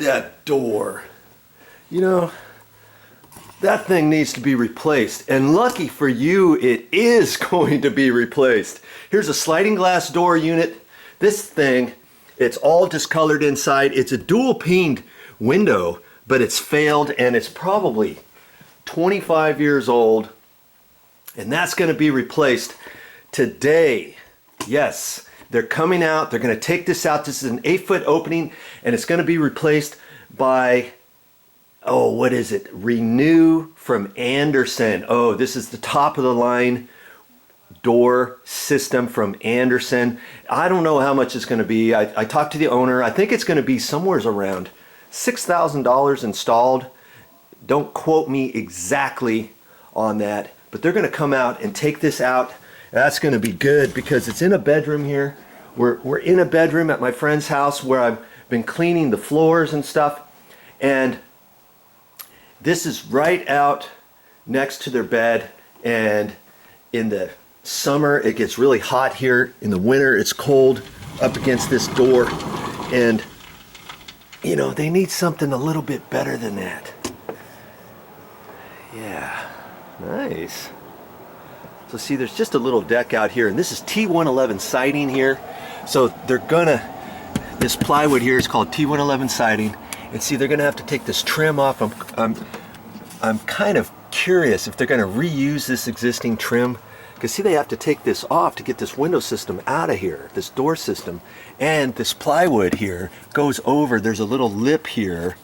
that door. You know, that thing needs to be replaced. And lucky for you, it is going to be replaced. Here's a sliding glass door unit. This thing, it's all discolored inside. It's a dual paned window, but it's failed and it's probably 25 years old. And that's going to be replaced today. Yes, they're coming out. They're going to take this out. This is an 8-foot opening and it's going to be replaced by, oh, what is it? Renew from Anderson. Oh, this is the top of the line door system from Anderson. I don't know how much it's going to be. I talked to the owner. I think it's going to be somewhere around $6,000 installed. Don't quote me exactly on that, but they're going to come out and take this out. That's going to be good because it's in a bedroom here. We're in a bedroom at my friend's house where I've been cleaning the floors and stuff, and this is right out next to their bed. And in the summer it gets really hot here. In the winter it's cold up against this door, and you know, they need something a little bit better than that. Yeah, nice. So see, there's just a little deck out here, and this is T111 siding here. So they're gonna, this plywood here is called T111 siding, and see, they're gonna have to take this trim off. I'm kind of curious if they're gonna reuse this existing trim, because see, they have to take this off to get this window system out of here, this door system, and this plywood here goes over. There's a little lip here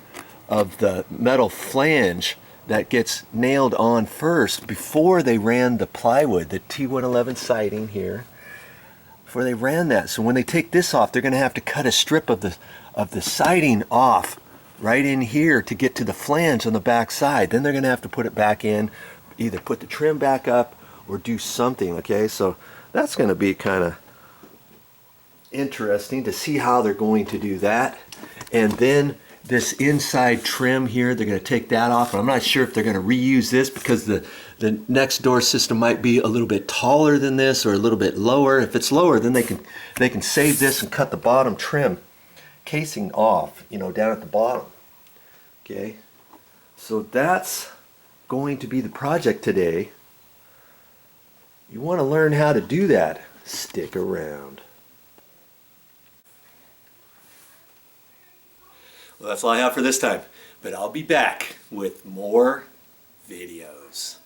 of the metal flange that gets nailed on first before they ran the plywood, the T111 siding here, before they ran that. So when they take this off, they're going to have to cut a strip of the siding off right in here to get to the flange on the back side. Then they're going to have to put it back in, either put the trim back up or do something. Okay, so that's going to be kind of interesting to see how they're going to do that. And then this inside trim here, they're going to take that off. And I'm not sure if they're going to reuse this because the next door system might be a little bit taller than this or a little bit lower. If it's lower, then they can save this and cut the bottom trim casing off, you know, down at the bottom. Okay, so that's going to be the project today. You want to learn how to do that? Stick around. Well, that's all I have for this time, but I'll be back with more videos.